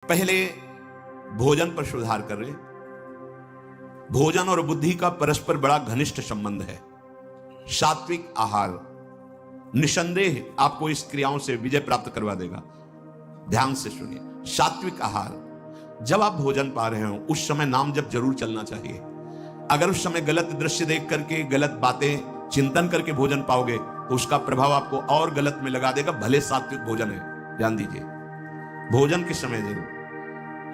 पहले भोजन पर सुधार करें। भोजन और बुद्धि का परस्पर बड़ा घनिष्ठ संबंध है। सात्विक आहार निसंदेह आपको इस क्रियाओं से विजय प्राप्त करवा देगा। ध्यान से सुनिए, सात्विक आहार, जब आप भोजन पा रहे हो उस समय नाम जप जरूर चलना चाहिए। अगर उस समय गलत दृश्य देख करके, गलत बातें चिंतन करके भोजन पाओगे तो उसका प्रभाव आपको और गलत में लगा देगा, भले सात्विक भोजन है। ध्यान दीजिए, भोजन के समय जरूर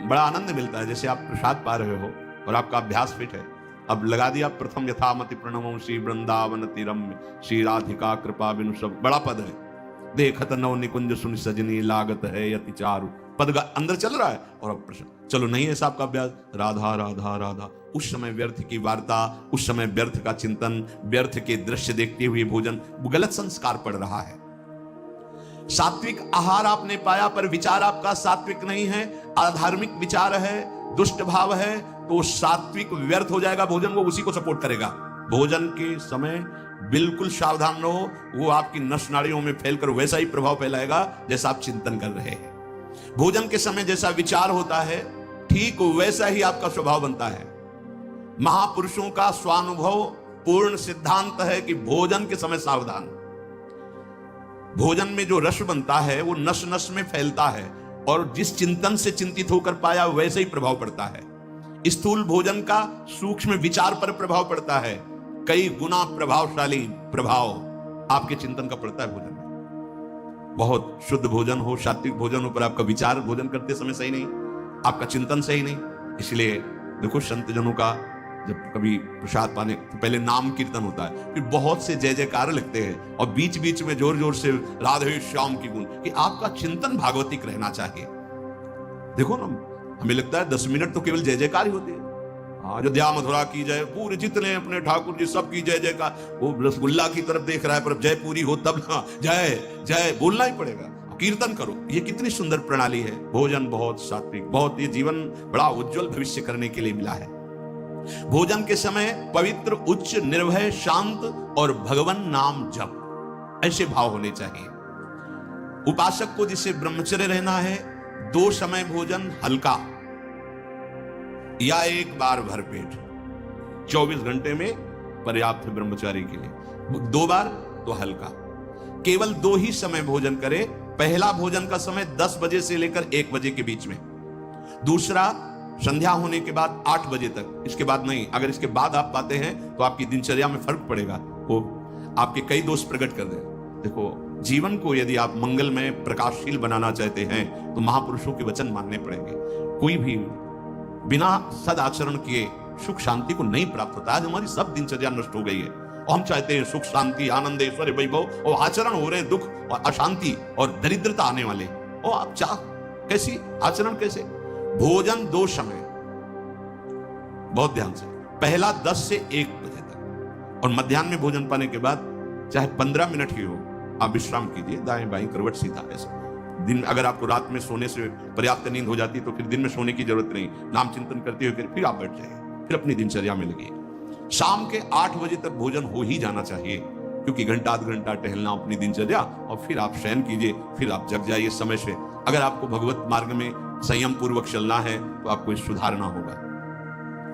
बड़ा आनंद मिलता है। जैसे आप प्रसाद पा रहे हो और आपका अभ्यास फिट है, अब लगा दिया प्रथम यथामति प्रणमो श्री वृंदावन तिरम्य श्री राधिका कृपा बिनु सब, बड़ा पद है। देखत नव निकुंज सुन सजनी लागत है यति चारु, पद अंदर चल रहा है और अब प्रश्न, चलो नहीं है साहब का अभ्यास, राधा राधा राधा। उस समय व्यर्थ की वार्ता, उस समय व्यर्थ का चिंतन, व्यर्थ के दृश्य देखते हुए भोजन, गलत संस्कार पड़ रहा है। सात्विक आहार आपने पाया पर विचार आपका सात्विक नहीं है, अधार्मिक विचार है, दुष्ट भाव है, तो सात्विक व्यर्थ हो जाएगा। भोजन वो उसी को सपोर्ट करेगा। भोजन के समय बिल्कुल सावधान रहो, वो आपकी नस नाड़ियों में फैलकर वैसा ही प्रभाव फैलाएगा जैसा आप चिंतन कर रहे हैं। भोजन के समय जैसा विचार होता है ठीक वैसा ही आपका स्वभाव बनता है। महापुरुषों का स्वानुभव पूर्ण सिद्धांत है कि भोजन के समय सावधान। भोजन में जो रस बनता है वो नस नस में फैलता है और जिस चिंतन से चिंतित होकर पाया वैसे ही प्रभाव पड़ता है। स्थूल भोजन का सूक्ष्म विचार पर प्रभाव पड़ता है, कई गुना प्रभावशाली प्रभाव आपके चिंतन का पड़ता है भोजन में। बहुत शुद्ध भोजन हो, सात्विक भोजन हो, पर आपका विचार भोजन करते समय सही नहीं, आपका चिंतन सही नहीं। इसलिए देखो, संत जनों का जब कभी प्रसाद पाने तो पहले नाम कीर्तन होता है, फिर बहुत से जय जयकार लिखते हैं और बीच बीच में जोर जोर से राधे श्याम की गुण, कि आपका चिंतन भागवतिक रहना चाहिए। देखो ना, हमें लगता है 10 मिनट तो केवल जय जयकार ही होती है। अयोध्या मथुरा की जय, पूरे जितने अपने ठाकुर जी सब की जय जयकार। वो रसगुल्ला की तरफ देख रहा है पर जय पूरी हो तब जय जय बोलना ही पड़ेगा, कीर्तन करो। ये कितनी सुंदर प्रणाली है। भोजन बहुत सात्विक, बहुत, ये जीवन बड़ा उज्जवल भविष्य करने के लिए मिला है। भोजन के समय पवित्र, उच्च, निर्भय, शांत और भगवान नाम जप, ऐसे भाव होने चाहिए। उपासक को जिसे ब्रह्मचर्य रहना है, 2 समय भोजन हल्का या 1 बार भरपेट, 24 घंटे में पर्याप्त है ब्रह्मचारी के लिए। 2 बार तो हल्का, केवल 2 ही समय भोजन करे। पहला भोजन का समय 10 बजे से लेकर 1 बजे के बीच में, दूसरा संध्या होने के बाद 8 बजे तक, इसके बाद नहीं। अगर इसके बाद आप पाते हैं तो आपकी दिनचर्या में फर्क पड़ेगा, वो आपके कई दोष प्रकट कर दे। देखो, जीवन को यदि आप मंगलमय प्रकाशशील बनाना चाहते हैं तो महापुरुषों के वचन मानने पड़ेंगे। कोई भी बिना सदाचरण किए सुख शांति को नहीं प्राप्त होता। आज हमारी सब दिनचर्या नष्ट हो गई है और हम चाहते हैं सुख शांति, आनंद, ऐश्वर्य, वैभव, और आचरण हो रहे दुख और अशांति और दरिद्रता आने वाले। और आप चाह कैसी आचरण, कैसे? भोजन 2 समय, बहुत ध्यान से, पहला 10 से 1 बजे तक, और मध्याह्न में भोजन पाने के बाद चाहे 15 मिनट ही हो, आप विश्राम कीजिए, दाएं बाएं करवट सीधा ऐसा। दिन अगर आपको रात में सोने से पर्याप्त नींद हो जाती तो फिर दिन में सोने की जरूरत नहीं, नाम चिंतन करते हुए फिर आप बैठ जाइए, फिर अपनी दिनचर्या में लगिए। शाम के 8 बजे तक भोजन हो ही जाना चाहिए, क्योंकि घंटा आध घंटा टहलना अपनी दिनचर्या, और फिर आप शयन कीजिए, फिर आप जग जाइए समय से। अगर आपको भगवत मार्ग में संयम पूर्वक चलना है तो आपको सुधारना होगा।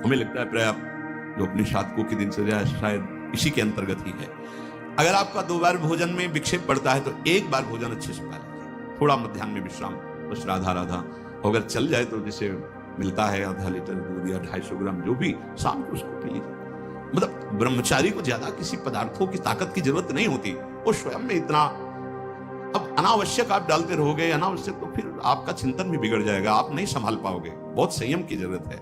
हमें लगता है पर्याप्त जो अपने साधकों की दिनचर्या शायद इसी के अंतर्गत ही है। अगर आपका 2 बार भोजन में विक्षेप पड़ता है तो 1 बार भोजन अच्छे से पा लीजिए, थोड़ा मध्याह्न में विश्राम, बस राधा राधा अगर चल जाए तो जैसे मिलता है आधा लीटर दूध या 250 ग्राम जो भी, शाम को उसको पी लीजिए। मतलब ब्रह्मचारी को ज्यादा किसी पदार्थों की ताकत की जरूरत नहीं होती, वो स्वयं में इतना। अब अनावश्यक आप डालते रहोगे, अनावश्यक, तो फिर आपका चिंतन भी बिगड़ जाएगा, आप नहीं संभाल पाओगे। बहुत संयम की जरूरत है।